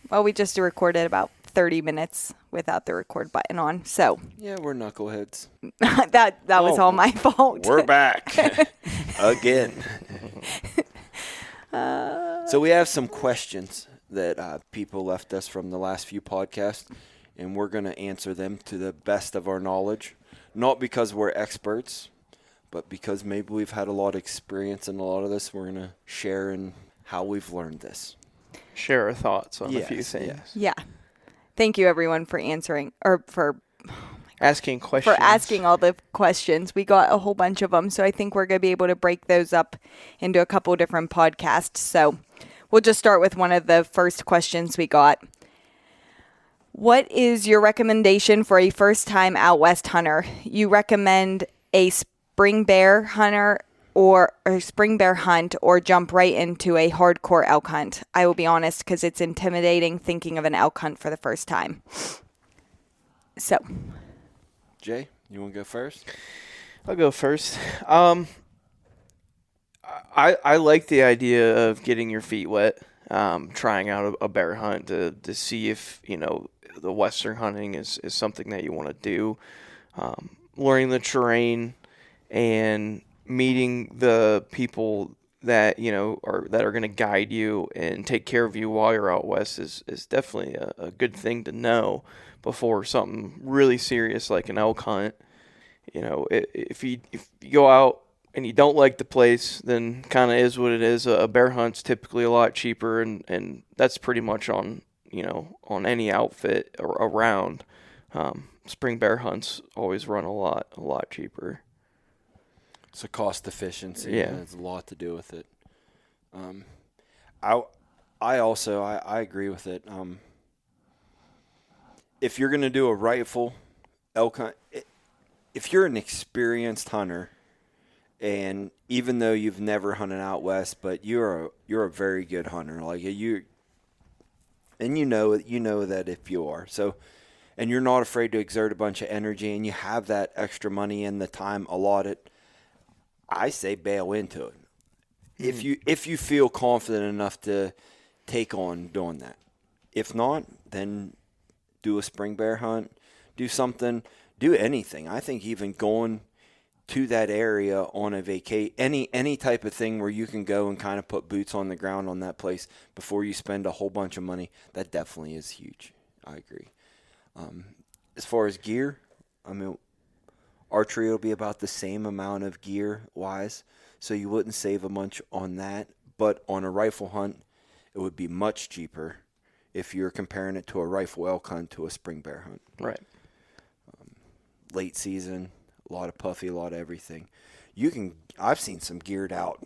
Well, we just recorded about 30 minutes without the record button on. So Yeah, we're knuckleheads. that was all my fault. We're back again. So we have some questions that people left us from the last few podcasts, and we're going to answer them to the best of our knowledge. Not because we're experts, but because maybe we've had a lot of experience in a lot of this. We're going to share in how we've learned this. Share our thoughts on a few things. Yes. Yeah. Thank you, everyone, for answering or for Asking questions. for asking all the questions. We got a whole bunch of them, so I think we're going to be able to break those up into a couple different podcasts. So we'll just start with one of the first questions we got. What is your recommendation for a first-time out west hunter? You recommend a spring bear hunter or a spring bear hunt or jump right into a hardcore elk hunt? I will be honest, because it's intimidating thinking of an elk hunt for the first time. So, Jay, you want to go first? I'll go first. I like the idea of getting your feet wet, trying out a bear hunt to see if, the western hunting is something that you want to do. Learning the terrain and meeting the people that, that are going to guide you and take care of you while you're out west is definitely a good thing to know before something really serious like an elk hunt. If you go out and you don't like the place, then kind of is what it is. A bear hunt's typically a lot cheaper, and that's pretty much on any outfit or around. Spring bear hunts always run a lot cheaper. So cost efficiency. Yeah. Has a lot to do with it. I agree with it. If you're going to do a rifle elk hunt, if you're an experienced hunter, and even though you've never hunted out west, but you're a very good hunter, like you know that if you are so, and you're not afraid to exert a bunch of energy, and you have that extra money and the time allotted, I say bail into it. If you feel confident enough to take on doing that. If not, then do a spring bear hunt, do anything. I think even going to that area on a vacation, any type of thing where you can go and kind of put boots on the ground on that place before you spend a whole bunch of money, that definitely is huge. I agree. As far as gear, archery will be about the same amount of gear-wise, so you wouldn't save a bunch on that. But on a rifle hunt, it would be much cheaper if you're comparing it to a rifle elk hunt to a spring bear hunt. Right. Late season, a lot of puffy, a lot of everything. I've seen some geared out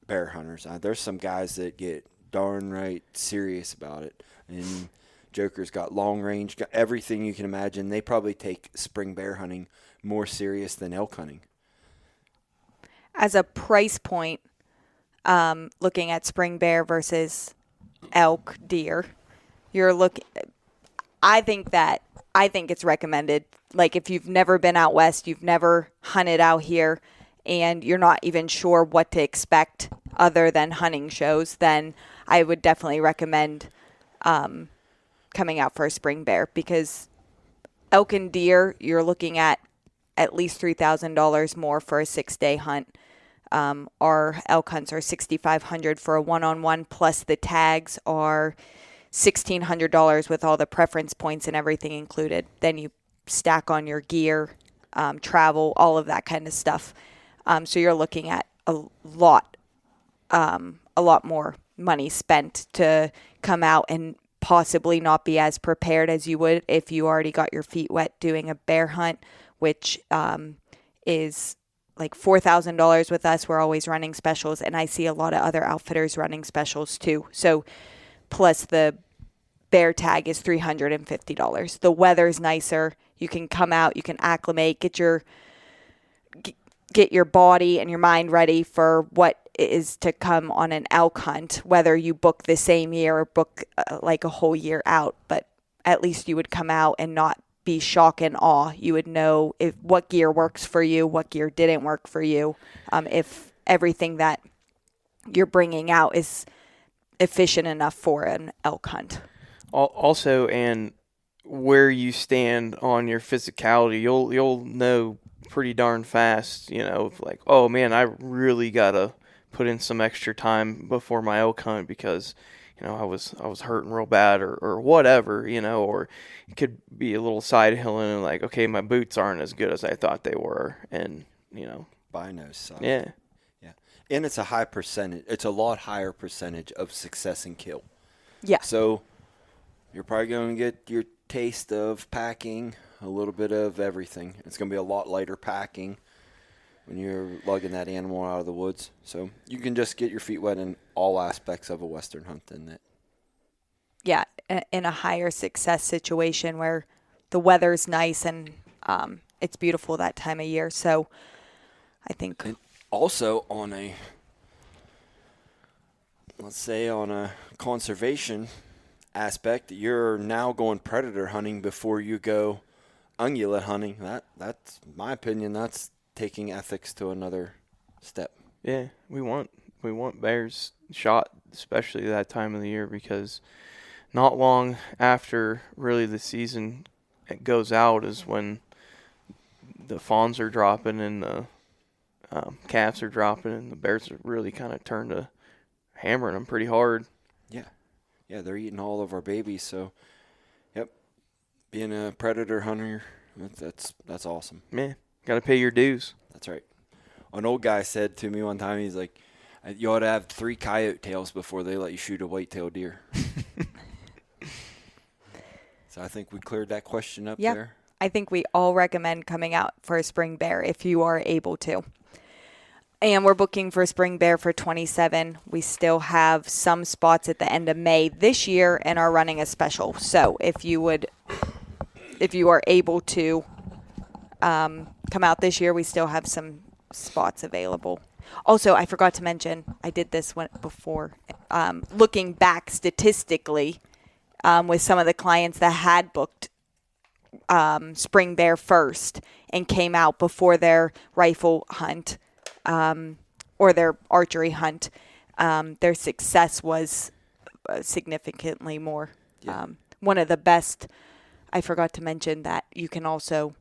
bear hunters. There's some guys that get darn right serious about it. And Joker's got long range, got everything you can imagine. They probably take spring bear hunting more serious than elk hunting. as a price point, looking at spring bear versus elk, deer, I think it's recommended. Like if you've never been out west, you've never hunted out here, and you're not even sure what to expect other than hunting shows, then I would definitely recommend coming out for a spring bear, because elk and deer, you're looking at least $3,000 more for a 6-day hunt. Our elk hunts are $6,500 for a one-on-one, plus the tags are $1,600 with all the preference points and everything included. Then you stack on your gear, travel, all of that kind of stuff. So you're looking at a lot more money spent to come out and possibly not be as prepared as you would if you already got your feet wet doing a bear hunt, which is like $4,000 with us. We're always running specials, and I see a lot of other outfitters running specials too. So plus the bear tag is $350. The weather's nicer. You can come out, you can acclimate, get your body and your mind ready for what is to come on an elk hunt, whether you book the same year or book like a whole year out. But at least you would come out and not be shock and awe. You would know what gear works for you, what gear didn't work for you, if everything that you're bringing out is efficient enough for an elk hunt. Also, and where you stand on your physicality, you'll know pretty darn fast, like, oh man, I really gotta put in some extra time before my elk hunt because, I was hurting real bad or whatever, or it could be a little side hilling and like, okay, my boots aren't as good as I thought they were, and Binos side. yeah, And it's a high percentage. It's a lot higher percentage of success and kill. Yeah. So you're probably going to get your taste of packing, a little bit of everything. It's going to be a lot lighter packing when you're lugging that animal out of the woods. So you can just get your feet wet in all aspects of a Western hunt in that. Yeah, in a higher success situation where the weather's nice and it's beautiful that time of year. So I think And also on a, let's say on a conservation aspect, you're now going predator hunting before you go ungulate hunting. That's my opinion. That's taking ethics to another step. yeah, we want bears shot, especially that time of the year, because not long after really the season goes out is when the fawns are dropping and the calves are dropping, and the bears are really kind of turned to hammering them pretty hard. Yeah, they're eating all of our babies. So, yep, being a predator hunter, that's awesome. Man, got to pay your dues. That's right. An old guy said to me one time, he's like, you ought to have 3 coyote tails before they let you shoot a white-tailed deer. So I think we cleared that question up there. I think we all recommend coming out for a spring bear if you are able to. And we're booking for spring bear for 27. We still have some spots at the end of May this year and are running a special. So if you are able to come out this year, we still have some spots available. Also, I forgot to mention, I did this one before, looking back statistically with some of the clients that had booked spring bear first and came out before their rifle hunt or their archery hunt, their success was significantly more. Yeah. One of the best, I forgot to mention that you can also,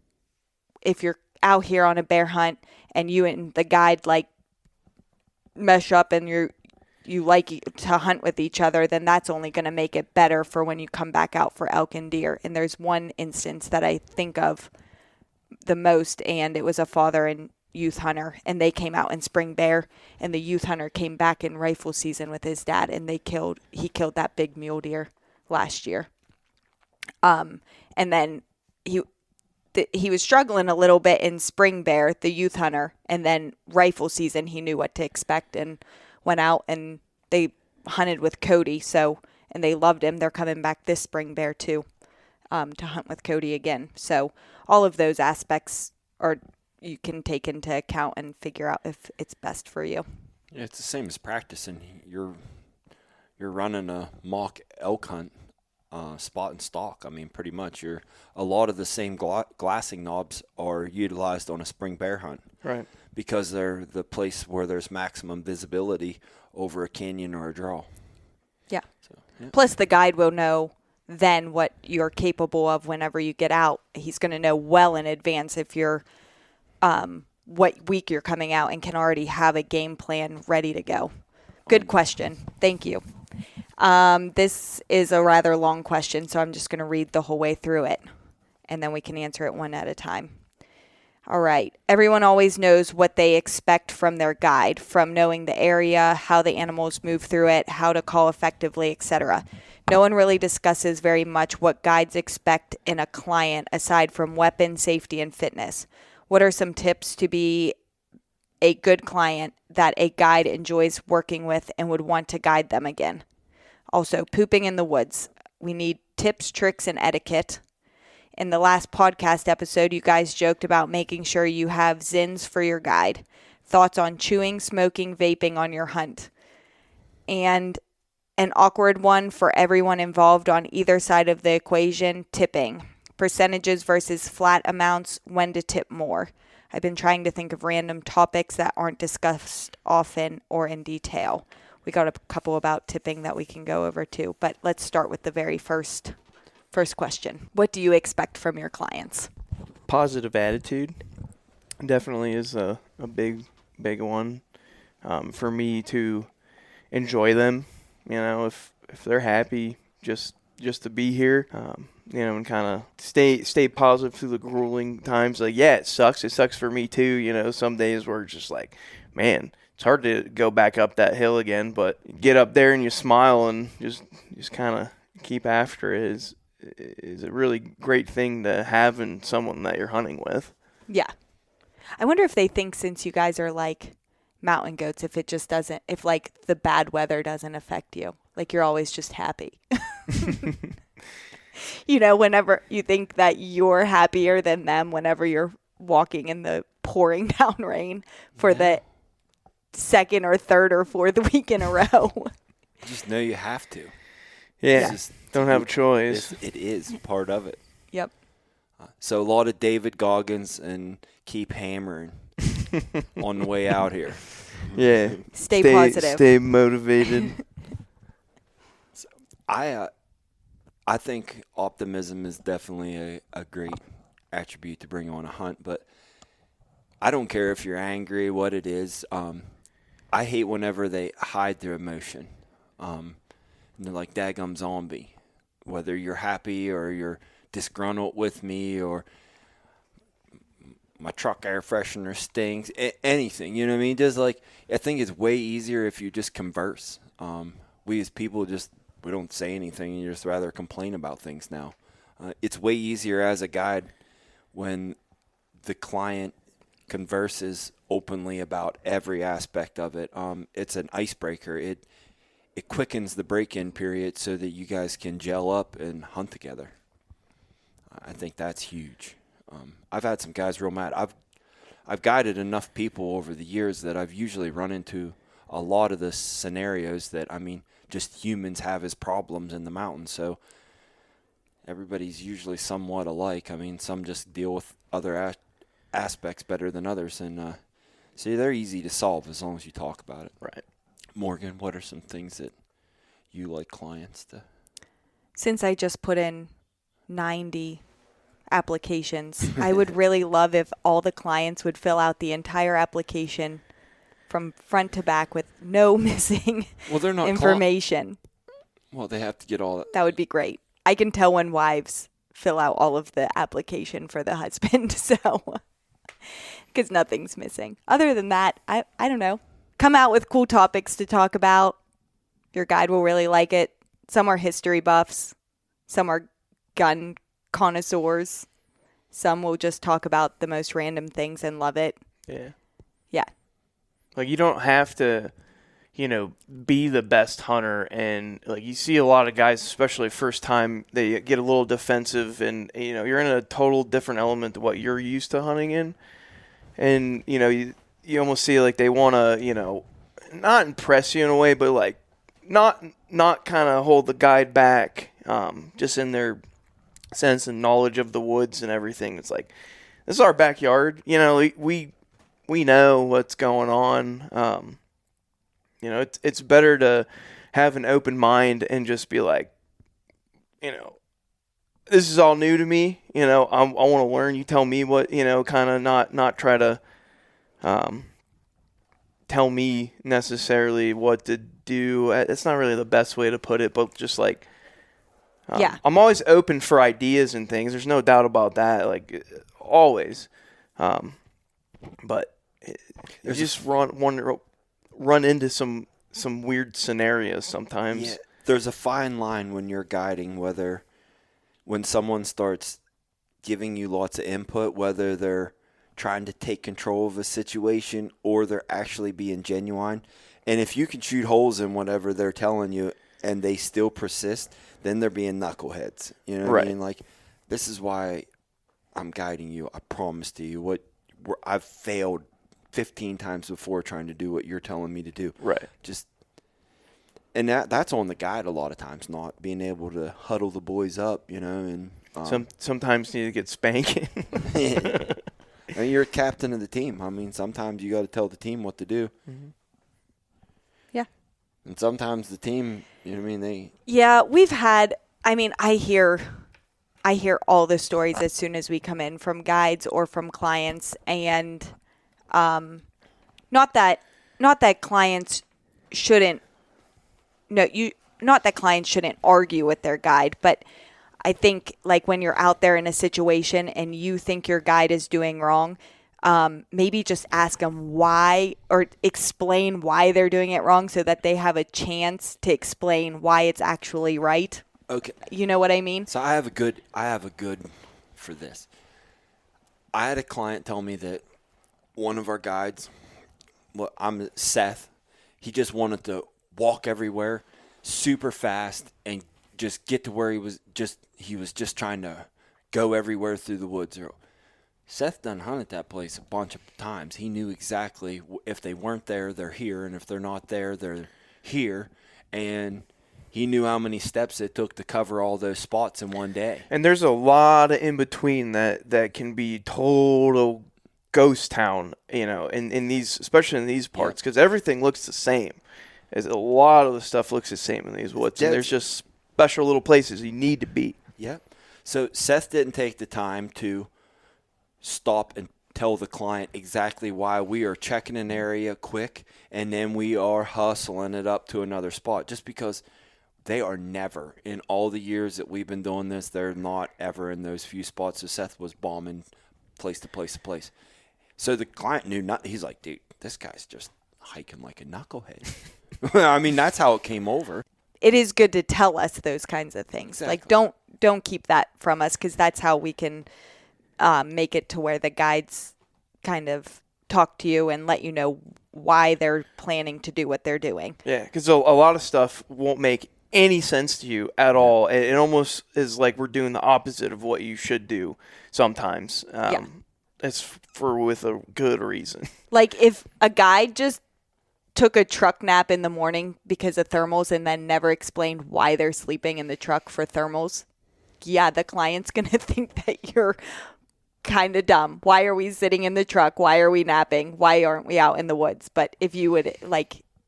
if you're out here on a bear hunt and you and the guide like mesh up and you like to hunt with each other, then that's only going to make it better for when you come back out for elk and deer. And there's one instance that I think of the most, and it was a father and youth hunter, and they came out in spring bear, and the youth hunter came back in rifle season with his dad, and he killed that big mule deer last year. And then he was struggling a little bit in spring bear, the youth hunter, and then rifle season he knew what to expect and went out and they hunted with Cody. And they loved him. They're coming back this spring bear too, to hunt with Cody again. So all of those aspects you can take into account and figure out if it's best for you. Yeah, it's the same as practicing. You're running a mock elk hunt, spot and stalk. I mean, pretty much. A lot of the same glassing knobs are utilized on a spring bear hunt, Right. because they're the place where there's maximum visibility over a canyon or a draw. Yeah. So, yeah. Plus the guide will know then what you're capable of whenever you get out. He's going to know well in advance if you're what week you're coming out and can already have a game plan ready to go. Good question. Thank you. This is a rather long question, so I'm just going to read the whole way through it, and then we can answer it one at a time. All right. Everyone always knows what they expect from their guide, from knowing the area, how the animals move through it, how to call effectively, etc. No one really discusses very much what guides expect in a client aside from weapon, safety, and fitness. What are some tips to be a good client that a guide enjoys working with and would want to guide them again? Also, pooping in the woods. We need tips, tricks, and etiquette. In the last podcast episode, you guys joked about making sure you have Zins for your guide. Thoughts on chewing, smoking, vaping on your hunt. And an awkward one for everyone involved on either side of the equation, tipping. Percentages versus flat amounts, when to tip more. I've been trying to think of random topics that aren't discussed often or in detail. we got a couple about tipping that we can go over too. But let's start with the very first question. What do you expect from your clients? Positive attitude definitely is a big one. For me to enjoy them, if they're happy just to be here, and kind of stay positive through the grueling times. Like, yeah, it sucks for me too. Some days we're just like, man, it's hard to go back up that hill again, but you get up there and you smile and just kind of keep after it is a really great thing to have in someone that you're hunting with. Yeah. I wonder if they think, since you guys are like mountain goats, if like the bad weather doesn't affect you, like you're always just happy. Whenever you think that you're happier than them, whenever you're walking in the pouring down rain for the second or third or fourth week in a row. Just know you have to. Yeah. Don't have a choice. It is part of it. Yep. So a lot of David Goggins and keep hammering on the way out here. Yeah. Stay positive. Stay motivated. So I think optimism is definitely a great attribute to bring on a hunt, but I don't care if you're angry, what it is. I hate whenever they hide their emotion. And they're like daggum zombie. Whether you're happy or you're disgruntled with me or my truck air freshener stinks, anything, you know what I mean? Just like, I think it's way easier if you just converse. We as people we don't say anything, and you just rather complain about things now. It's way easier as a guide when the client converses openly about every aspect of it. It's an icebreaker. It quickens the break-in period so that you guys can gel up and hunt together. I think that's huge. I've had some guys real mad. I've guided enough people over the years that I've usually run into a lot of the scenarios that, just humans have as problems in the mountains. So everybody's usually somewhat alike. Some just deal with other aspects better than others. And so they're easy to solve as long as you talk about it. Right. Morgan, what are some things that you like clients to? Since I just put in 90 applications, I would really love if all the clients would fill out the entire application from front to back with no missing they're not information. They have to get all that. That would be great. I can tell when wives fill out all of the application for the husband, so because nothing's missing. Other than that, I don't know. Come out with cool topics to talk about. Your guide will really like it. Some are history buffs. Some are gun connoisseurs. Some will just talk about the most random things and love it. Yeah. Yeah. Like, you don't have to, be the best hunter. And, like, you see a lot of guys, especially first time, they get a little defensive and, you're in a total different element to what you're used to hunting in. And, you almost see, like, they want to, not impress you in a way, but, like, not kind of hold the guide back, just in their sense and knowledge of the woods and everything. It's like, this is our backyard. We know what's going on. It's better to have an open mind and just be like, this is all new to me. I want to learn. You tell me what, kind of not try to tell me necessarily what to do. It's not really the best way to put it, but just like, yeah. I'm always open for ideas and things. There's no doubt about that. Like, always. But you just run into some weird scenarios sometimes. Yeah, there's a fine line when you're guiding, when someone starts giving you lots of input, whether they're trying to take control of a situation or they're actually being genuine. And if you can shoot holes in whatever they're telling you and they still persist, then they're being knuckleheads. You know what right. I mean? Like, this is why I'm guiding you. I promise to you. I've failed 15 times before trying to do what you're telling me to do. Right. And that's on the guide a lot of times, not being able to huddle the boys up, and sometimes you need to get spanking. And you're a captain of the team. Sometimes you got to tell the team what to do. Mm-hmm. Yeah. And sometimes the team, you know what I mean, Yeah, I hear all the stories as soon as we come in from guides or from clients, and not that clients shouldn't not that clients shouldn't argue with their guide, but I think like when you're out there in a situation and you think your guide is doing wrong, maybe just ask them why, or explain why they're doing it wrong so that they have a chance to explain why it's actually right. Okay. You know what I mean? So I have a good for this. I had a client tell me that one of our guides, I'm Seth, he just wanted to walk everywhere super fast and just get to where he was just trying to go everywhere through the woods. Seth done hunted that place a bunch of times. He knew exactly if they weren't there, they're here, and if they're not there, they're here. And he knew how many steps it took to cover all those spots in one day. And there's a lot of in between that can be total ghost town, in these, especially in these parts, because everything looks the same. As a lot of the stuff looks the same in these woods, and there's just special little places you need to be. Yep. So Seth didn't take the time to stop and tell the client exactly why we are checking an area quick and then we are hustling it up to another spot, just because they are never, in all the years that we've been doing this, they're not ever in those few spots. So Seth was bombing place to place to place. So the client knew not. He's like, dude, this guy's just hiking like a knucklehead. I mean, that's how it came over. It is good to tell us those kinds of things. Exactly. Like, don't keep that from us, because that's how we can make it to where the guides kind of talk to you and let you know why they're planning to do what they're doing. Yeah, because a lot of stuff won't make any sense to you at all. It almost is like we're doing the opposite of what you should do sometimes. It's with a good reason. Like if a guide just took a truck nap in the morning because of thermals and then never explained why they're sleeping in the truck for thermals, yeah, the client's going to think that you're kind of dumb. Why are we sitting in the truck? Why are we napping? Why aren't we out in the woods? But if you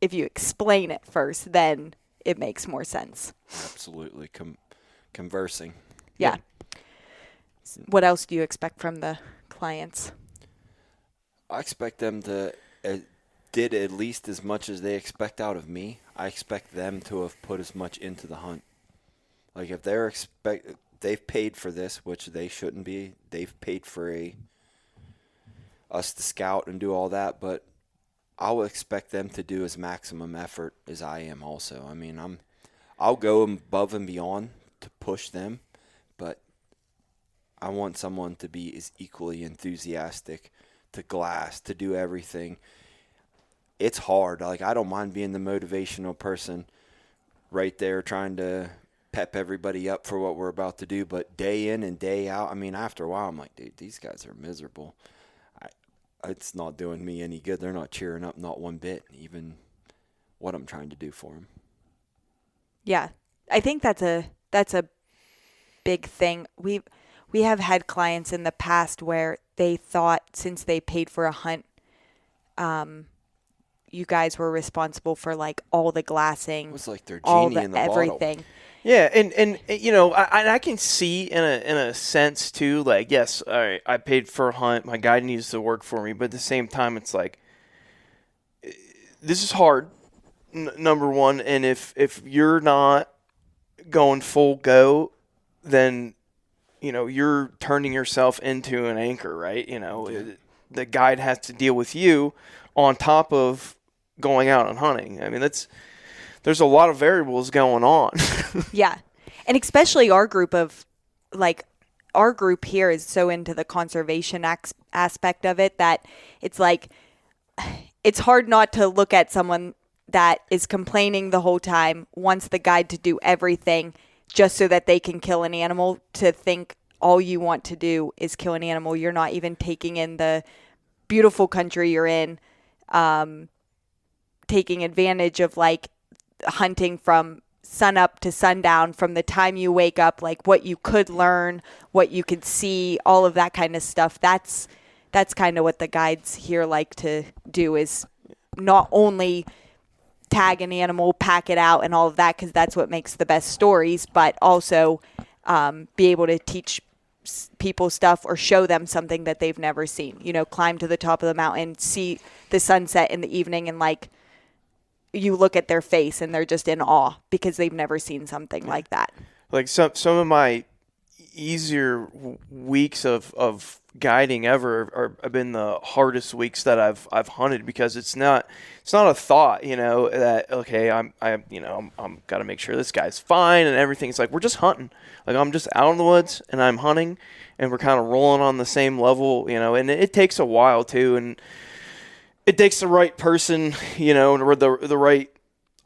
explain it first, then it makes more sense. Absolutely. Conversing. Yeah. What else do you expect from the clients? I expect them to did at least as much as they expect out of me. I expect them to have put as much into the hunt. Like if they've paid for this, which they shouldn't be. They've paid for us to scout and do all that, but I will expect them to do as maximum effort as I am also. I mean, I'll go above and beyond to push them, but I want someone to be as equally enthusiastic to glass, to do everything. It's hard. Like, I don't mind being the motivational person right there trying to pep everybody up for what we're about to do, but day in and day out, I mean, after a while, I'm like, dude, these guys are miserable. It's not doing me any good. They're not cheering up, not one bit, even what I'm trying to do for them. Yeah, I think that's a big thing. We have had clients in the past where they thought since they paid for a hunt, you guys were responsible for like all the glassing. It was like they're all genie in the everything. bottle. Yeah, and I can see in a sense too, like, yes, all right, I paid for a hunt, my guide needs to work for me, but at the same time, it's like, this is hard, number one, and if you're not going full go, then, you're turning yourself into an anchor, right? The guide has to deal with you on top of going out and hunting. I mean, there's a lot of variables going on. Yeah. And especially our group here is so into the conservation aspect of it that it's like, it's hard not to look at someone that is complaining the whole time, wants the guide to do everything just so that they can kill an animal, to think all you want to do is kill an animal. You're not even taking in the beautiful country you're in, taking advantage of like hunting from sun up to sundown, from the time you wake up, like what you could learn, what you could see, all of that kind of stuff. That's kind of what the guides here like to do, is not only tag an animal, pack it out, and all of that, because that's what makes the best stories, but also be able to teach people stuff or show them something that they've never seen. Climb to the top of the mountain, see the sunset in the evening, and like you look at their face and they're just in awe because they've never seen something like that. Like some of my easier weeks of guiding ever have been the hardest weeks that I've hunted, because it's not a thought, that okay, I'm got to make sure this guy's fine and everything. It's like we're just hunting. Like I'm just out in the woods and I'm hunting, and we're kind of rolling on the same level, and it takes a while too, and it takes the right person, or the right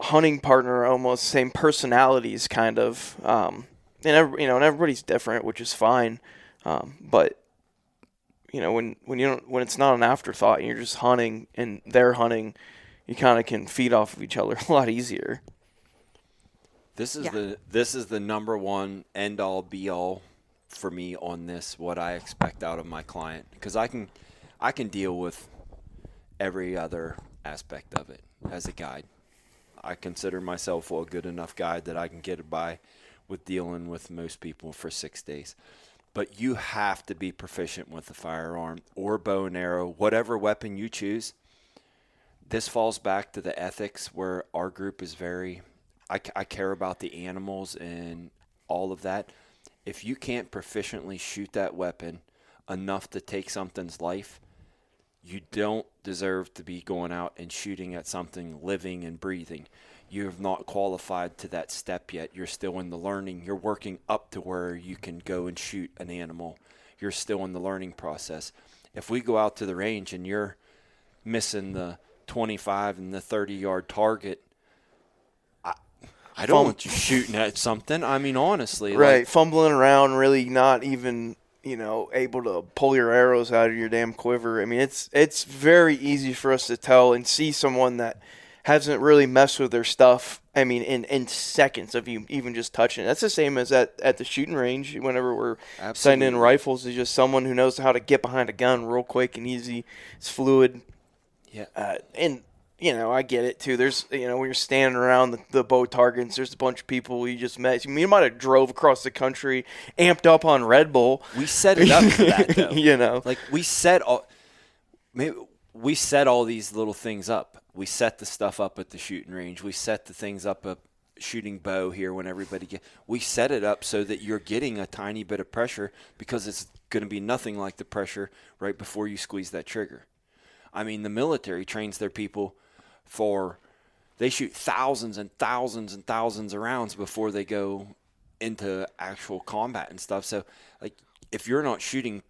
hunting partner, almost same personalities kind of, and everybody's different, which is fine, but when it's not an afterthought and you're just hunting and they're hunting, you kind of can feed off of each other a lot easier. This is the number one end all be all for me on this, what I expect out of my client, because I can deal with every other aspect of it as a guide. I consider myself a good enough guide that I can get by with dealing with most people for 6 days. But you have to be proficient with a firearm or bow and arrow, whatever weapon you choose. This falls back to the ethics where our group is very, I care about the animals and all of that. If you can't proficiently shoot that weapon enough to take something's life, you don't deserve to be going out and shooting at something living and breathing. You have not qualified to that step yet. You're still in the learning. You're working up to where you can go and shoot an animal. You're still in the learning process. If we go out to the range and you're missing the 25 and the 30-yard target, I don't want you shooting at something. I mean, honestly. Right, fumbling around, really not even able to pull your arrows out of your damn quiver. I mean, it's very easy for us to tell and see someone that hasn't really messed with their stuff. I mean, in seconds of you even just touching it. That's the same as at the shooting range. Whenever we're sighting in rifles, is just someone who knows how to get behind a gun real quick and easy. It's fluid. Yeah. And I get it too. There's, when you're standing around the bow targets, there's a bunch of people you just met. You might have drove across the country, amped up on Red Bull. We set it up for that, though. Like we set all these little things up. We set the stuff up at the shooting range. We set the things up shooting bow here when everybody we set it up so that you're getting a tiny bit of pressure, because it's going to be nothing like the pressure right before you squeeze that trigger. I mean, the military trains their people they shoot thousands and thousands and thousands of rounds before they go into actual combat and stuff. So, like, if you're not shooting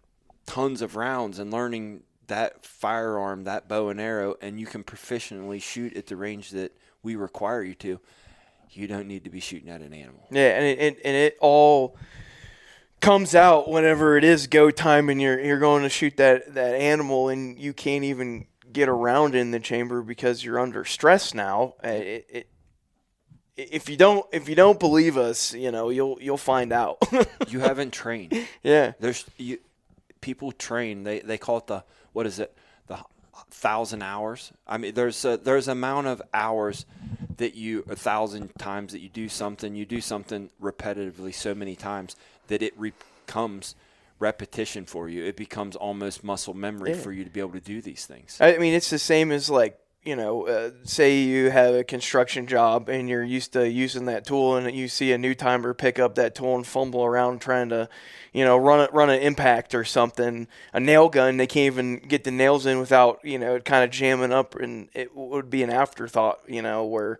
tons of rounds and learning that firearm, that bow and arrow, and you can proficiently shoot at the range that we require you to, you don't need to be shooting at an animal. Yeah, and it all comes out whenever it is go time and you're going to shoot that animal and you can't even get around in the chamber because you're under stress now. If you don't believe us, you'll find out. You haven't trained. Yeah. People train. They call it the 1,000 hours. I mean, there's amount of hours that 1,000 times that you do something repetitively so many times that it becomes repetition for you. It becomes almost muscle memory for you to be able to do these things. I mean, it's the same as like, say you have a construction job and you're used to using that tool, and you see a new timer pick up that tool and fumble around trying to, run an impact or something, a nail gun. They can't even get the nails in without, kind of jamming up, and it would be an afterthought, where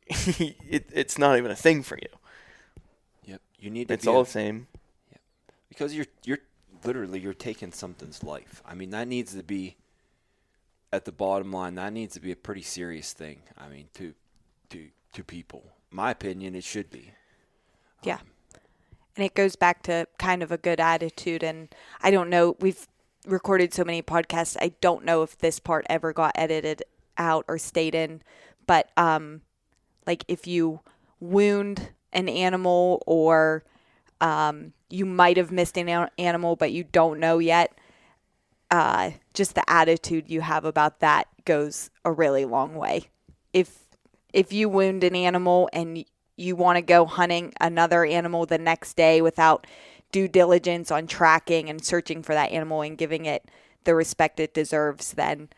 it's not even a thing for you. Yep. You need to It's all the same. Yep. Because you're literally, you're taking something's life. I mean, that needs to be, at the bottom line, that needs to be a pretty serious thing. I mean, to people. My opinion, it should be. Yeah. And it goes back to kind of a good attitude. And I don't know, we've recorded so many podcasts, I don't know if this part ever got edited out or stayed in. But like if you wound an animal, or you might have missed an animal but you don't know yet, just the attitude you have about that goes a really long way. If if you wound an animal and you want to go hunting another animal the next day without due diligence on tracking and searching for that animal and giving it the respect it deserves, then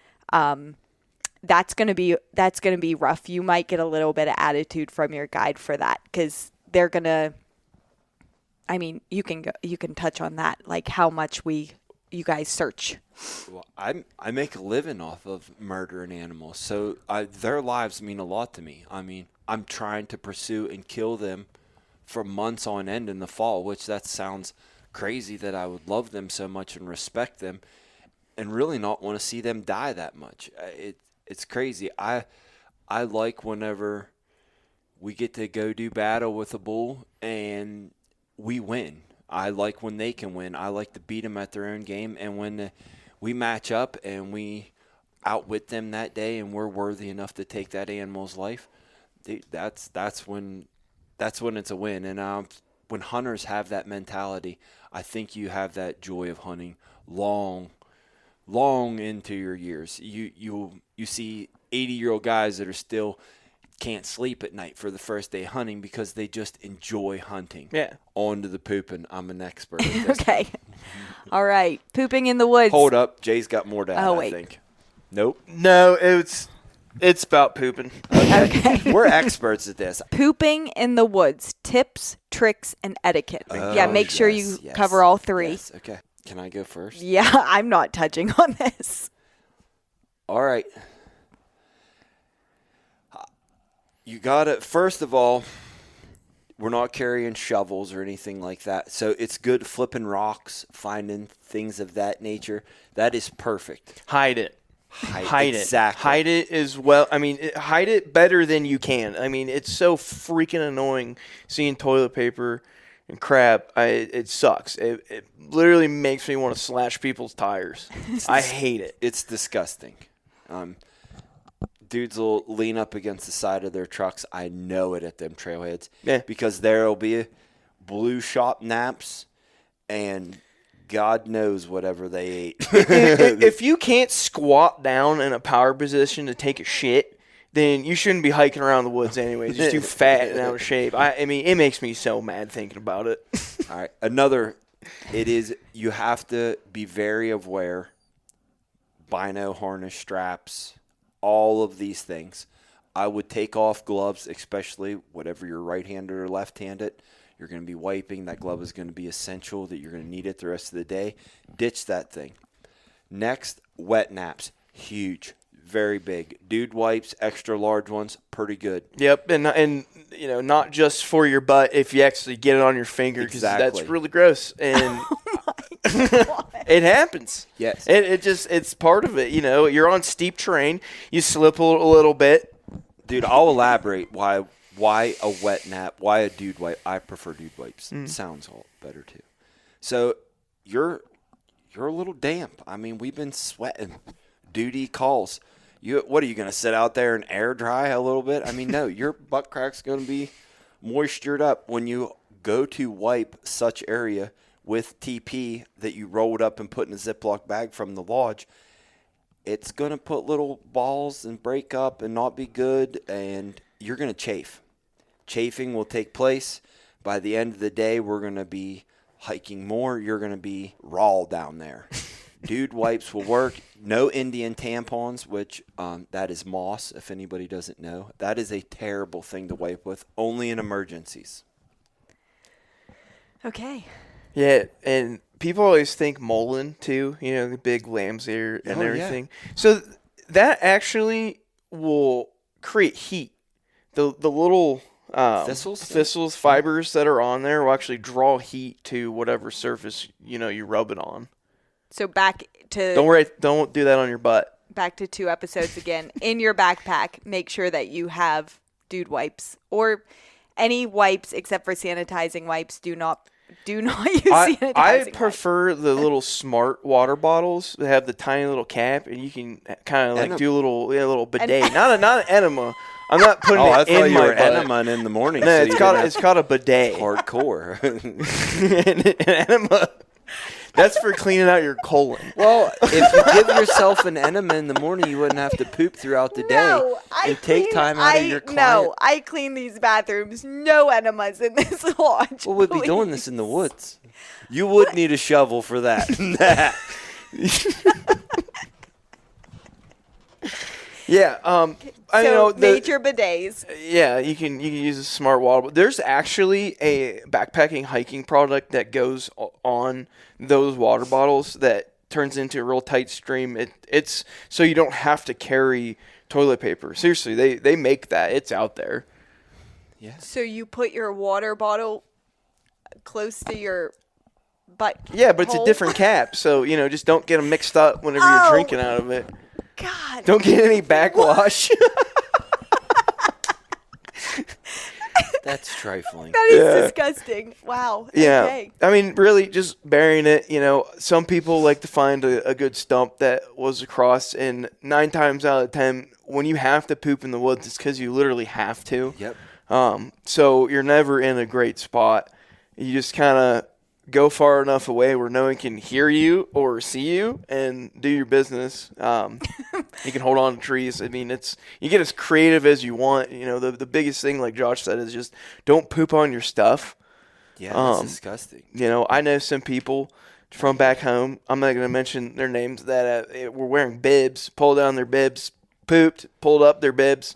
that's going to be rough. You might get a little bit of attitude from your guide for that, because they're going to, I mean, you can touch on that, like how much you guys search. Well, I make a living off of murdering animals, so their lives mean a lot to me. I mean, I'm trying to pursue and kill them for months on end in the fall, which that sounds crazy that I would love them so much and respect them and really not want to see them die that much. It's crazy. I like whenever we get to go do battle with a bull and we win. I like when they can win. I like to beat them at their own game. And when we match up and we outwit them that day and we're worthy enough to take that animal's life, that's when it's a win. And when hunters have that mentality, I think you have that joy of hunting long into your years. You see 80-year-old guys that are still can't sleep at night for the first day hunting because they just enjoy hunting. Yeah. On to the pooping. I'm an expert at this. Okay. All right. Pooping in the woods. Hold up. Jay's got more to add, Oh, wait. I think. Nope. No, it's about pooping. Okay. We're experts at this. Pooping in the woods. Tips, tricks, and etiquette. Yeah, Oh, make sure yes, you yes, cover all three. Yes. Okay. Can I go first? Yeah, I'm not touching on this. All right. You got to, first of all, we're not carrying shovels or anything like that. So it's good flipping rocks, finding things of that nature. That is perfect. Hide it. Hide exactly. it. Hide it as well. I mean, hide it better than you can. I mean, it's so freaking annoying seeing toilet paper and crap. It sucks. It literally makes me want to slash people's tires. I hate it. It's disgusting. Dudes will lean up against the side of their trucks. I know it at them trailheads. Yeah. Because there will be blue shop naps and God knows whatever they ate. If you can't squat down in a power position to take a shit, then you shouldn't be hiking around the woods anyways. You're too fat and out of shape. I mean, it makes me so mad thinking about it. All right. You have to be very aware. Bino harness straps, all of these things. I would take off gloves, especially whatever you're right-handed or left-handed. You're going to be wiping. That glove is going to be essential, that you're going to need it the rest of the day. Ditch that thing. Next, wet naps. Huge. Very big. Dude wipes, extra large ones, pretty good. Yep, and you know, not just for your butt if you actually get it on your finger, because Exactly. that's really gross. And it happens. Yes. It's part of it. You know, you're on steep terrain, you slip a little bit. Dude, I'll elaborate why a wet nap, why a dude wipe. I prefer dude wipes. Sounds all better too. So you're a little damp. I mean, we've been sweating. Duty calls. What are you going to sit out there and air dry a little bit? I mean, no, your butt crack's going to be moistured up when you go to wipe such area with TP that you rolled up and put in a Ziploc bag from the lodge. It's going to put little balls and break up and not be good, and you're going to chafe. Chafing will take place. By the end of the day, we're going to be hiking more. You're going to be raw down there. Dude wipes will work. No Indian tampons, which that is moss, if anybody doesn't know. That is a terrible thing to wipe with, only in emergencies. Okay. Yeah, and people always think Mullen too, you know, the big lamb's ear and Oh, yeah. everything. So that actually will create heat. The little thistles fibers that are on there will actually draw heat to whatever surface, you know, you rub it on. So back to Don't do that on your butt. back to 2 episodes again. In your backpack, make sure that you have dude wipes or any wipes except for sanitizing wipes. Do not use sanitizing I wipes. prefer the little smart water bottles that have the tiny little cap, and you can kind of like do a little bidet. Not an enema. I'm not putting I it thought in you my were butt. enema in the morning. No, so it's you called didn't it's called a bidet. have hardcore. An enema. That's for cleaning out your colon. Well, if you give yourself an enema in the morning, you wouldn't have to poop throughout the day. No, I and take clean- time out of your client. No, I clean these bathrooms. No enemas in this lodge. Well, we'd be doing this in the woods. You would need a shovel for that. Yeah, I So know major bidets. Yeah, you can use a smart water. There's actually a backpacking hiking product that goes on those water bottles that turns into a real tight stream. It's so you don't have to carry toilet paper. Seriously, they make that. It's out there. So you put your water bottle close to your butt. Yeah, but it's a hole? different cap, so just don't get them mixed up whenever Oh. you're drinking out of it. God. Don't get any backwash. That's trifling. That is Yeah. disgusting. Wow. Yeah. Okay. I mean, really, just burying it, some people like to find a good stump that was across, and 9 times out of 10, when you have to poop in the woods, it's because you literally have to. Yep. So you're never in a great spot. You just kind of go far enough away where no one can hear you or see you and do your business. You can hold on to trees. I mean, you get as creative as you want. The biggest thing, like Josh said, is just don't poop on your stuff. Yeah, that's disgusting. I know some people from back home, I'm not going to mention their names, that were wearing bibs, pulled down their bibs, pooped, pulled up their bibs,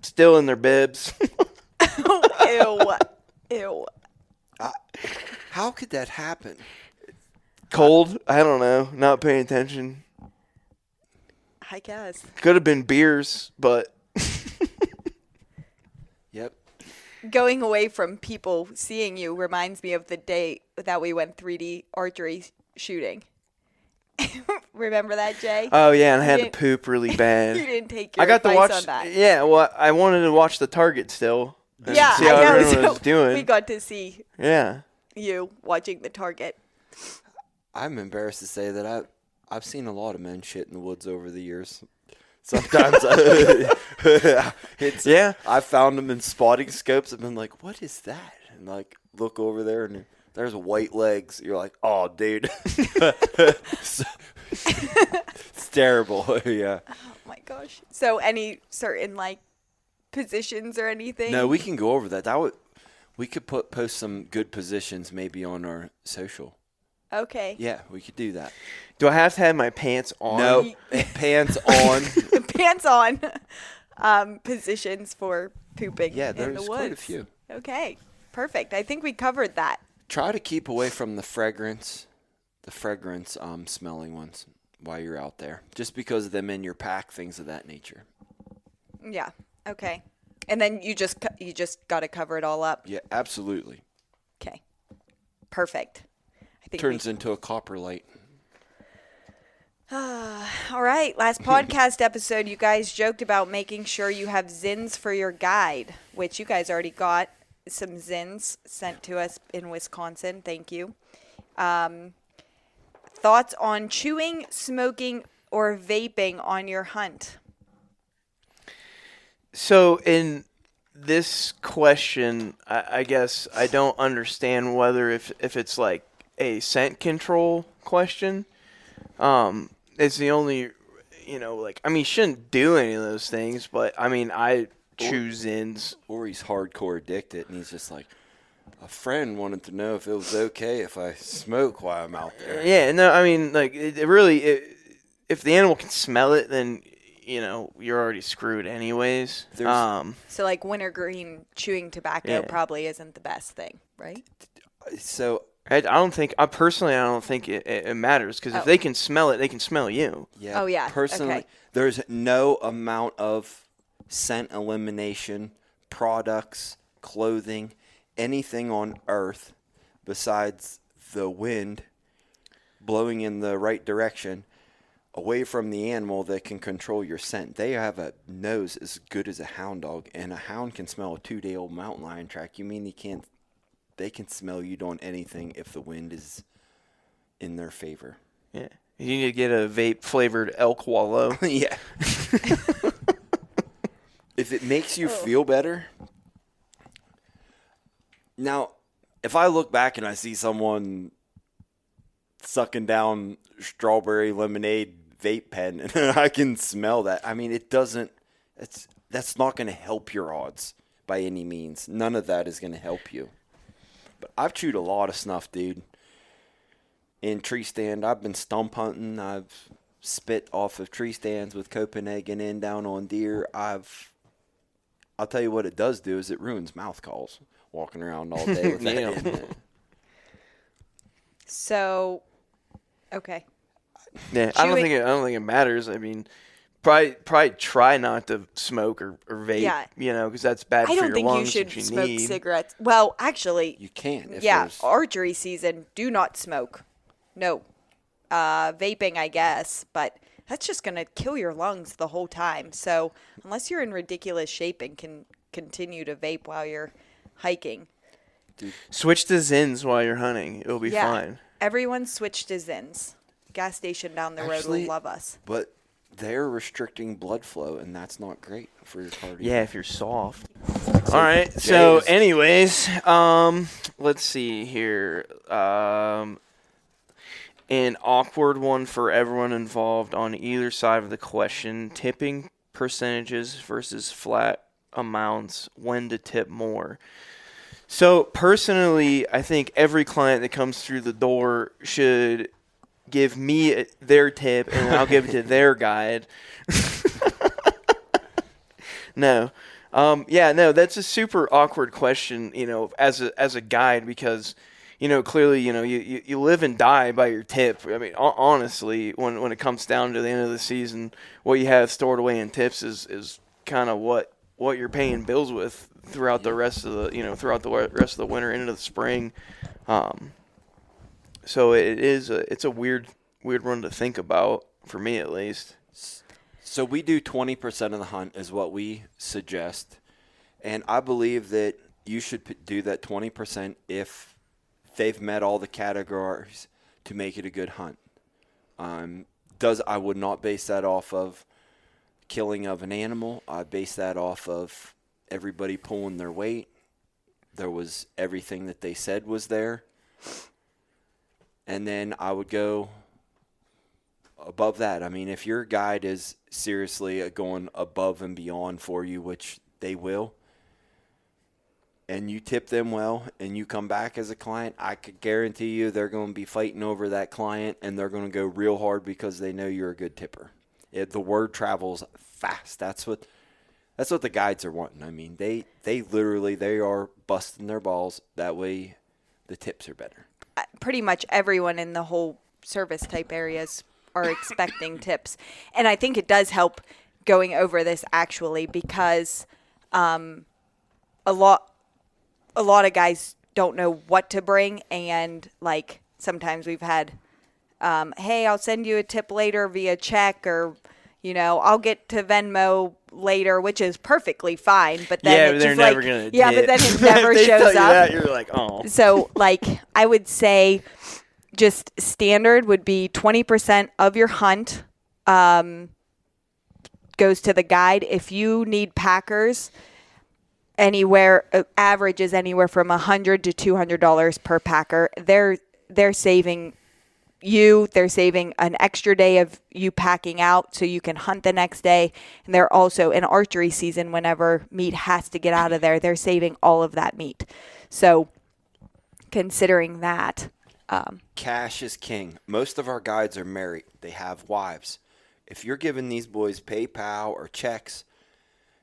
still in their bibs. Ew. Ew. How could that happen? Cold? I don't know. Not paying attention. I guess. Could have been beers, but Yep. Going away from people seeing you reminds me of the day that we went 3D archery shooting. Remember that, Jay? oh yeah, and I had to didn't- poop really bad. You didn't take your I got to advice watch. on that. Yeah, well, I wanted to watch the target still. and Yeah, see how I know. everyone So was doing. we got to see Yeah. you watching the target. I'm embarrassed to say that I've seen a lot of men shit in the woods over the years. Sometimes Yeah. I found them in spotting scopes. I've been like, what is that? And like look over there and there's white legs. You're like, oh, dude. It's terrible. Yeah. Oh my gosh. So any certain positions or anything? No, we can go over that. We could post some good positions maybe on our social. Okay. Yeah, we could do that. Do I have to have my pants on? No, pants on. Pants on. Positions for pooping Yeah, in the there's woods. quite a few. Okay. Perfect. I think we covered that. Try to keep away from the fragrance smelling ones while you're out there, just because of them in your pack, things of that nature. Yeah. Okay. And then you just got to cover it all up. Yeah, absolutely. Okay. Perfect. I think Turns into a copper light. All right. Last podcast episode, you guys joked about making sure you have Zins for your guide, which you guys already got some Zins sent to us in Wisconsin. Thank you. Thoughts on chewing, smoking, or vaping on your hunt? So in this question, I guess I don't understand whether if it's like a scent control question. It's the only, you shouldn't do any of those things, but I choose Zins. Or he's hardcore addicted, and he's just like, a friend wanted to know if it was okay if I smoke while I'm out there. Yeah, no, it really, if the animal can smell it, then you're already screwed anyways. So wintergreen chewing tobacco Yeah. probably isn't the best thing, right? So I don't think it matters, because if they can smell it, they can smell you. yeah, Oh, yeah. Personally, Okay. there's no amount of scent elimination products, clothing, anything on earth besides the wind blowing in the right direction away from the animal that can control your scent. They have a nose as good as a hound dog, and a hound can smell a 2-day-old mountain lion track. You mean they can smell you doing anything if the wind is in their favor. Yeah. You need to get a vape flavored elk wallow. Yeah. If it makes you feel better. Now, if I look back and I see someone sucking down strawberry lemonade vape pen, and I can smell that. I mean, it doesn't. That's not going to help your odds by any means. None of that is going to help you. But I've chewed a lot of snuff, dude. In tree stand, I've been stump hunting. I've spit off of tree stands with Copenhagen in down on deer. I'll tell you what it does do is it ruins mouth calls. Walking around all day with that in there. So, okay. Yeah, I don't think it matters. I mean, probably try not to smoke or vape. Yeah. Because that's bad for I your don't think lungs. you should smoke cigarettes. Well, actually, You can. archery season, do not smoke. No. Vaping, I guess, but that's just going to kill your lungs the whole time. So unless you're in ridiculous shape and can continue to vape while you're hiking. Switch to Zins while you're hunting. It'll be fine. Everyone switched to Zins. Gas station down the road will love us. But they're restricting blood flow, and that's not great for your cardio. Yeah, if you're soft. All right. So, anyways, let's see here. An awkward one for everyone involved on either side of the question: tipping percentages versus flat amounts. When to tip more? So, personally, I think every client that comes through the door should give me their tip, and I'll give it to their guide. No. That's a super awkward question, as a guide, because, clearly, you live and die by your tip. I mean, honestly, when it comes down to the end of the season, what you have stored away in tips is kind of what you're paying bills with throughout the rest of the rest of the winter into the spring. So it's a weird one to think about, for me at least. So we do 20% of the hunt is what we suggest. And I believe that you should do that 20% if they've met all the categories to make it a good hunt. I would not base that off of killing of an animal. I base that off of everybody pulling their weight. There was everything that they said was there. And then I would go above that. I mean, if your guide is seriously going above and beyond for you, which they will, and you tip them well and you come back as a client, I could guarantee you they're going to be fighting over that client, and they're going to go real hard because they know you're a good tipper. The word travels fast. That's what the guides are wanting. I mean, they literally are busting their balls. That way the tips are better. Pretty much everyone in the whole service type areas are expecting tips. And I think it does help going over this actually, because a lot of guys don't know what to bring, and like sometimes we've had hey, I'll send you a tip later via check, or I'll get to Venmo later, which is perfectly fine, but then but they're never gonna but then it never they shows tell you up. that, you're like, oh. So I would say just standard would be 20% of your hunt goes to the guide. If you need packers, average is anywhere from $100 to $200 per packer. They're saving you. They're saving an extra day of you packing out so you can hunt the next day. And they're also in archery season, whenever meat has to get out of there, they're saving all of that meat. So considering that, cash is king. Most of our guides are married. They have wives. If you're giving these boys PayPal or checks,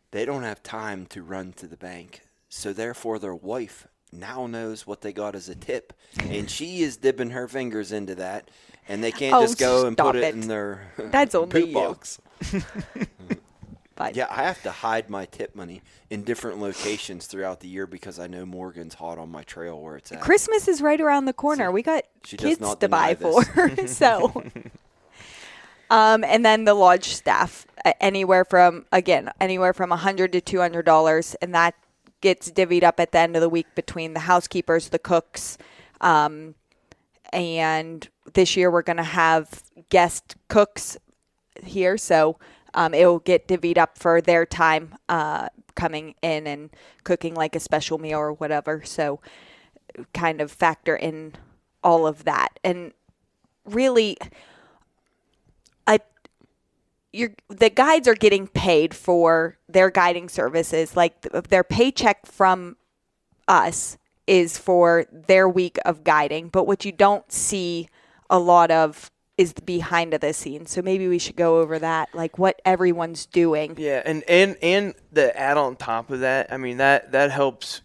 they don't have time to run to the bank. So therefore their wife now knows what they got as a tip, and she is dipping her fingers into that, and they can't just go and put it in their That's only poop box. But Yeah, I have to hide my tip money in different locations throughout the year because I know Morgan's hot on my trail where it's at. Christmas is right around the corner. We got She does kids not to buy deny for. So, and then the lodge staff, anywhere from $100 to $200, and that gets divvied up at the end of the week between the housekeepers, the cooks, and this year we're going to have guest cooks here, so it'll get divvied up for their time coming in and cooking like a special meal or whatever. So kind of factor in all of that. And really the guides are getting paid for their guiding services. Like their paycheck from us is for their week of guiding, but what you don't see a lot of is the behind of the scenes. So maybe we should go over that, like what everyone's doing. Yeah, and the add on top of that, I mean that helps,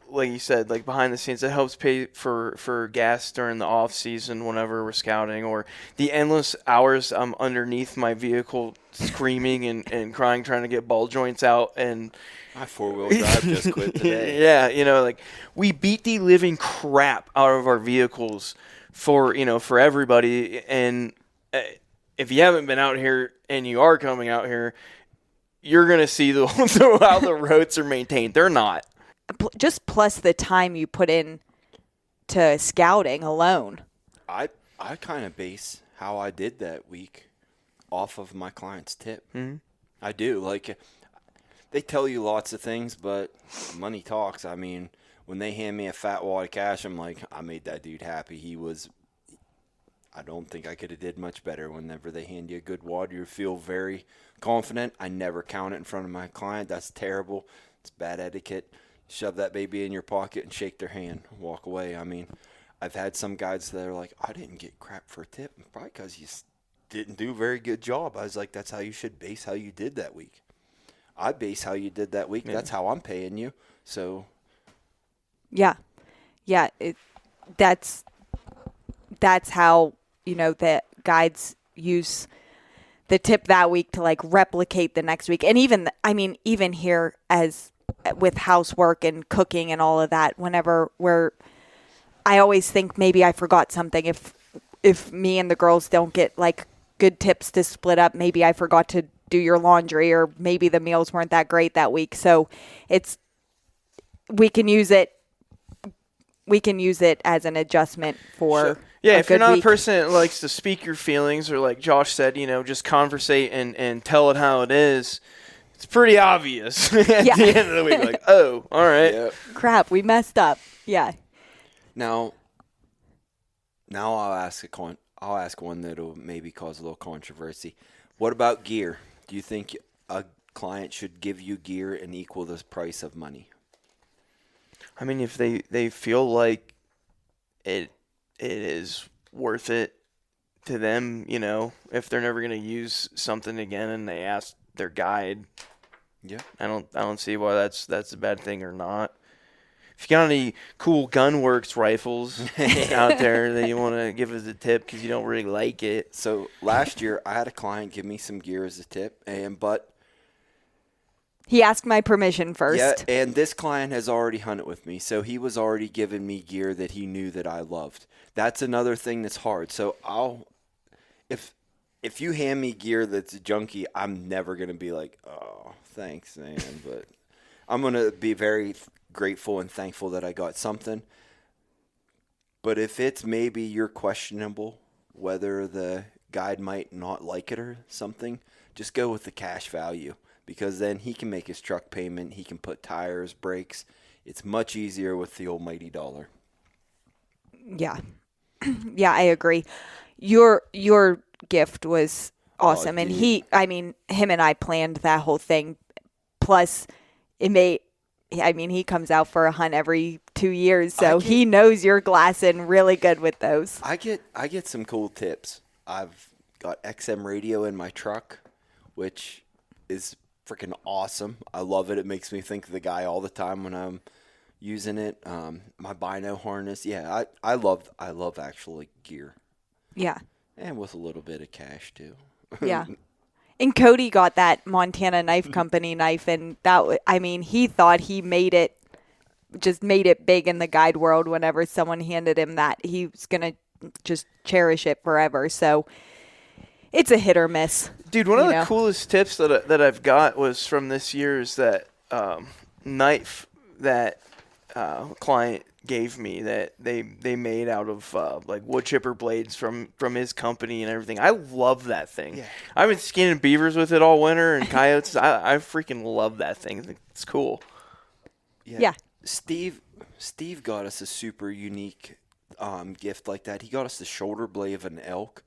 like you said, like behind the scenes, it helps pay for gas during the off season whenever we're scouting, or the endless hours I'm underneath my vehicle screaming and crying, trying to get ball joints out. And My 4-wheel drive just quit today. yeah, like we beat the living crap out of our vehicles for everybody. And if you haven't been out here and you are coming out here, you're gonna see how the roads are maintained. They're not. Just plus the time you put in to scouting alone. I kind of base how I did that week off of my client's tip. Mm-hmm. I do. Like, they tell you lots of things, but money talks. I mean, when they hand me a fat wad of cash, I'm like, I made that dude happy. I don't think I could have did much better. Whenever they hand you a good wad, you feel very confident. I never count it in front of my client. That's terrible. It's bad etiquette. Shove that baby in your pocket and shake their hand. Walk away. I mean, I've had some guys that are like, I didn't get crap for a tip. Probably because you didn't do a very good job. I was like, that's how you should base how you did that week. I base how you did that week. Yeah. That's how I'm paying you. So. Yeah. That's how, the guides use the tip that week to like replicate the next week. And even here as with housework and cooking and all of that, whenever I always think maybe I forgot something. If me and the girls don't get like good tips to split up, maybe I forgot to do your laundry, or maybe the meals weren't that great that week. So we can use it as an adjustment for sure. Yeah, if you're not week. A person that likes to speak your feelings, or like Josh said, just conversate and tell it how it is, it's pretty obvious at the end of the week. Like, oh, all right. Yep. Crap, we messed up. Yeah. Now I'll ask one that'll maybe cause a little controversy. What about gear? Do you think a client should give you gear and equal the price of money? I mean, if they feel like it is worth it to them, if they're never going to use something again and they ask their guide, yeah, I don't see why that's a bad thing or not. If you got any cool Gunworks rifles out there that you want to give as a tip because you don't really like it. So last year I had a client give me some gear as a tip, but he asked my permission first. Yeah, and this client has already hunted with me, so he was already giving me gear that he knew that I loved. That's another thing that's hard. So if you hand me gear that's junky, I'm never gonna be like, oh, thanks, man. But I'm gonna be very grateful and thankful that I got something. But if it's maybe you're questionable whether the guide might not like it or something, just go with the cash value, because then he can make his truck payment, he can put tires, brakes. It's much easier with the almighty dollar. Yeah. Yeah, I agree. Your gift was awesome. And him and I planned that whole thing. Plus he comes out for a hunt every 2 years, so he knows you're glassing really good with those. I get some cool tips. I've got XM radio in my truck, which is freaking awesome. I love it. It makes me think of the guy all the time when I'm using it. My bino harness. Yeah, I love actually gear. Yeah. And with a little bit of cash too. Yeah. And Cody got that Montana Knife Company knife, and he thought he made it big in the guide world. Whenever someone handed him that, he was gonna just cherish it forever. So it's a hit or miss. Dude, one of the coolest tips that I've got was from this year's that knife that client gave me that they made out of like wood chipper blades from his company and everything. I love that thing. Yeah. I've been skinning beavers with it all winter and coyotes. I freaking love that thing. It's cool. Yeah. Steve got us a super unique gift like that. He got us the shoulder blade of an elk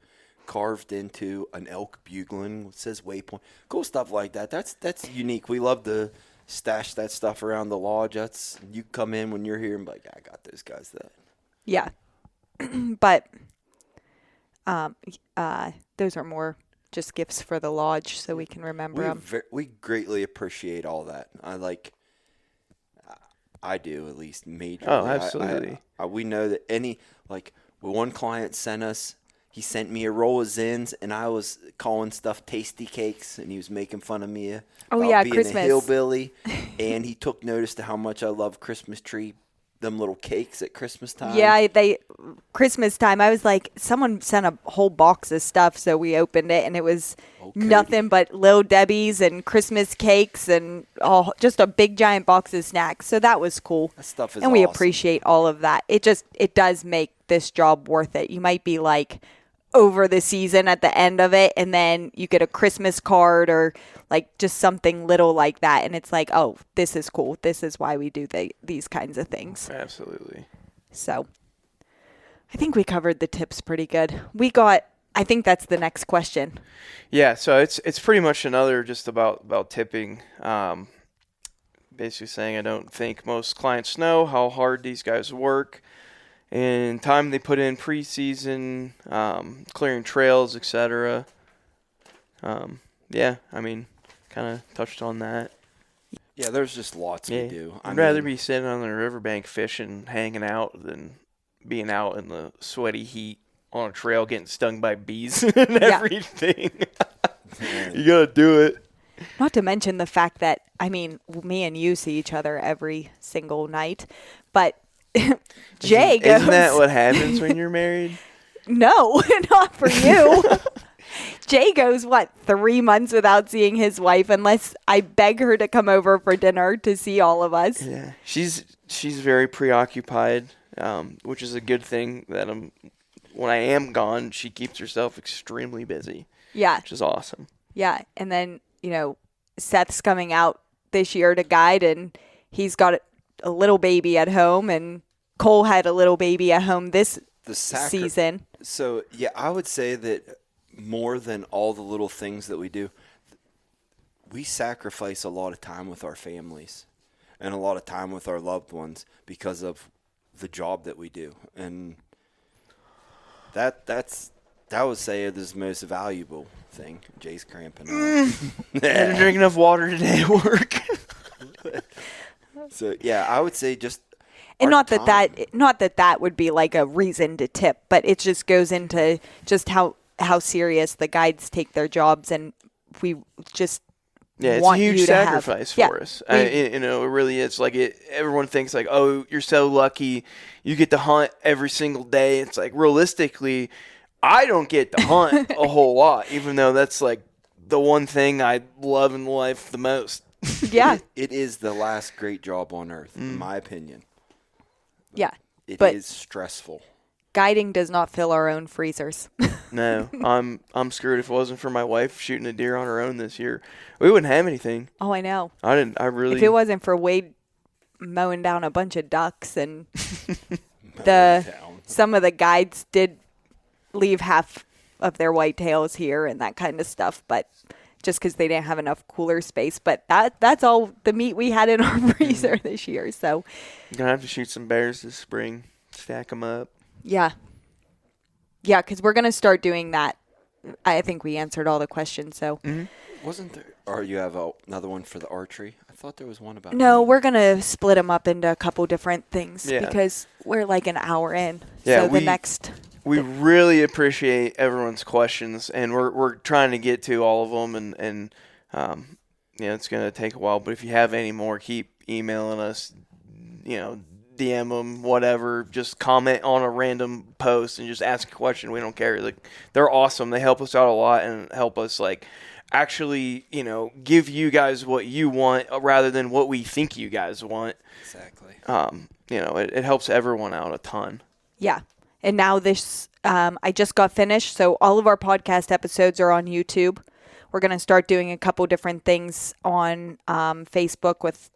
carved into an elk bugling. It says Waypoint. Cool stuff like that. That's unique. We love to stash that stuff around the lodge. You come in when you're here and be like, I got those guys that. Yeah. But those are more just gifts for the lodge so we can remember them. We greatly appreciate all that. I do, at least majorly. Oh, absolutely. We know that one client sent us, he sent me a roll of Zins, and I was calling stuff tasty cakes, and he was making fun of me about being Christmas. a hillbilly. And he took notice to how much I love Christmas tree, them little cakes at Christmas time. Yeah, Christmas time, I was like, someone sent a whole box of stuff, so we opened it, and it was nothing but Little Debbie's and Christmas cakes and just a big giant box of snacks. So that was cool. That stuff is and we awesome. appreciate all of that. It does make this job worth it. You might be like over the season at the end of it, and then you get a Christmas card or like just something little like that, and it's like, oh, this is cool. This is why we do these kinds of things. Absolutely. So I think we covered the tips pretty good. I think that's the next question. Yeah, so it's pretty much another just about tipping. Basically saying I don't think most clients know how hard these guys work and time they put in preseason, clearing trails, etc. Yeah, I mean, kind of touched on that. Yeah, there's just lots we do. I'd rather be sitting on the riverbank fishing, hanging out, than being out in the sweaty heat on a trail getting stung by bees and everything. You gotta do it. Not to mention the fact that, I mean, me and you see each other every single night, but Jay goes... Isn't that what happens when you're married? No, not for you. Jay goes, 3 months without seeing his wife unless I beg her to come over for dinner to see all of us. Yeah, she's very preoccupied, which is a good thing. When I am gone, she keeps herself extremely busy. Yeah. Which is awesome. Yeah, and then, Seth's coming out this year to guide, and he's got a little baby at home, and Cole had a little baby at home this season. So, yeah, I would say that more than all the little things that we do, we sacrifice a lot of time with our families and a lot of time with our loved ones because of the job that we do. And that would say it is the most valuable thing. Jay's cramping up. I didn't drink enough water today at work. So, yeah, I would say just... And not that would be like a reason to tip, but it just goes into just how serious the guides take their jobs, and we just it's want a huge you to sacrifice have, for us. It really is. Like everyone thinks like, oh, you're so lucky, you get to hunt every single day. It's like realistically, I don't get to hunt a whole lot, even though that's like the one thing I love in life the most. Yeah, it is the last great job on earth, in my opinion. Yeah, it is stressful. Guiding does not fill our own freezers. No, I'm screwed. If it wasn't for my wife shooting a deer on her own this year, we wouldn't have anything. Oh, I know. If it wasn't for Wade mowing down a bunch of ducks, and some of the guides did leave half of their whitetails here and that kind of stuff, but just because they didn't have enough cooler space. But that's all the meat we had in our freezer this year. So you're gonna have to shoot some bears this spring, stack them up. Yeah, because we're gonna start doing that. I think we answered all the questions. So wasn't there? Or you have another one for the archery? I thought there was one about. No, we're gonna split them up into a couple different things because we're like an hour in. Yeah, so we really appreciate everyone's questions, and we're trying to get to all of them, and it's gonna take a while. But if you have any more, keep emailing us. DM them, whatever. Just comment on a random post and just ask a question. We don't care. Like, they're awesome. They help us out a lot and help us actually give you guys what you want rather than what we think you guys want. Exactly. It helps everyone out a ton. Yeah. And now this, I just got finished. So all of our podcast episodes are on YouTube. We're going to start doing a couple different things on Facebook with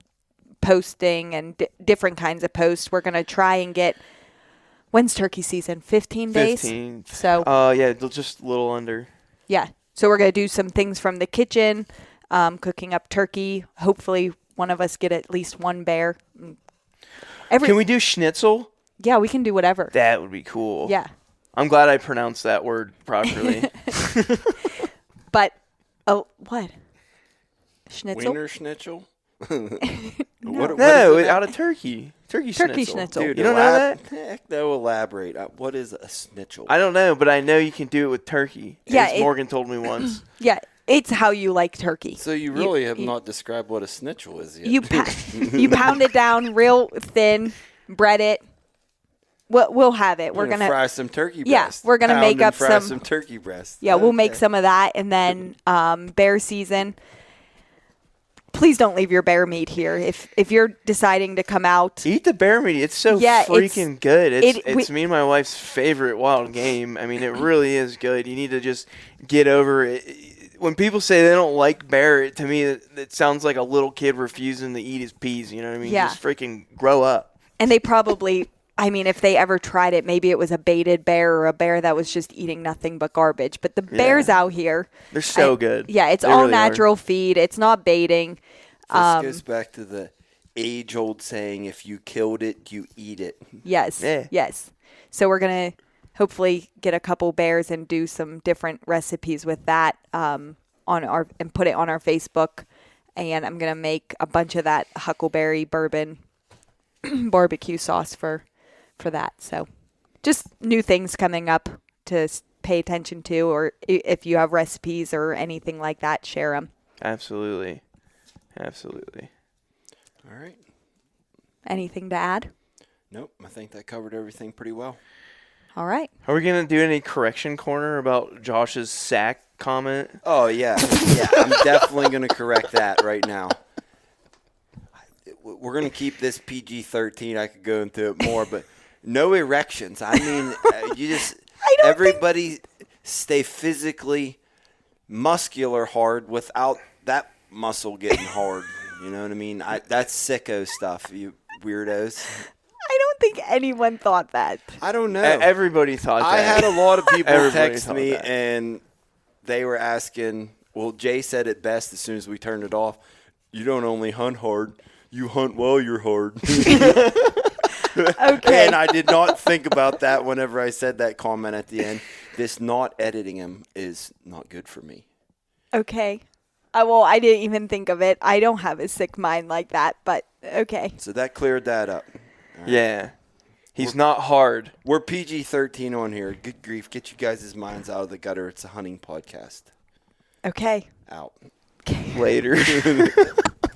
posting and different kinds of posts. We're going to try and get When's turkey season? 15 days? 15. So, Yeah, just a little under. yeah. So we're going to do some things from the kitchen, cooking up turkey. Hopefully one of us get at least one bear. Can we do schnitzel? Yeah, we can do whatever. That would be cool. Yeah. I'm glad I pronounced that word properly. But, oh, what? Schnitzel? Wiener schnitzel? No, out of turkey. Turkey schnitzel. Dude, You don't know that? Heck, no, elaborate. What is a schnitzel? I don't know, but I know you can do it with turkey. Yeah, As Morgan told me once. Yeah, it's how you like turkey. So you really have not described what a schnitzel is yet. You pound it down real thin, bread it. We'll have it. We're gonna fry some turkey Yeah, breast. we're gonna Pound make and up fry some turkey breast. Yeah, we'll make some of that, and then bear season. Please don't leave your bear meat here. If you're deciding to come out, Eat the bear meat. It's so Yeah, freaking good. It's we- me and my wife's favorite wild game. I mean, it really is good. You need to just get over it. When people say they don't like bear, to me, it sounds like a little kid refusing to eat his peas. You know what I mean? Yeah. Just freaking grow up. and they probably, I mean, if they ever tried it, maybe it was a baited bear or a bear that was just eating nothing but garbage. But the bears out here, They're so good. Yeah, it's They all really are. natural feed. It's not baiting. This goes back to the age-old saying, if you killed it, you eat it. Yes. Yeah. Yes. So we're going to hopefully get a couple bears and do some different recipes with that and put it on our Facebook. And I'm going to make a bunch of that huckleberry bourbon barbecue sauce for that. So just new things coming up to pay attention to, or if you have recipes or anything like that, share them. Absolutely. Absolutely. All right. Anything to add? Nope, I think that covered everything pretty well. All right. Are we going to do any correction corner about Josh's sack comment? Oh, yeah. Yeah, I'm definitely going to correct that right now. We're going to keep this PG-13. I could go into it more, but no erections. I mean, everybody stay physically muscular hard without that muscle getting hard. You know what I mean? That's sicko stuff, you weirdos. I don't think anyone thought that. I don't know. Everybody thought that. I had a lot of people Everybody text thought me, that. and they were asking, well, Jay said it best as soon as we turned it off. You don't only hunt hard, you hunt while you're hard. Okay. And I did not think about that whenever I said that comment at the end. This not editing him is not good for me. Okay. Well, I didn't even think of it. I don't have a sick mind like that, but okay. So that cleared that up. All right. Yeah. He's not hard. We're PG-13 on here. Good grief. Get you guys' minds out of the gutter. It's a hunting podcast. Okay. Out. Later.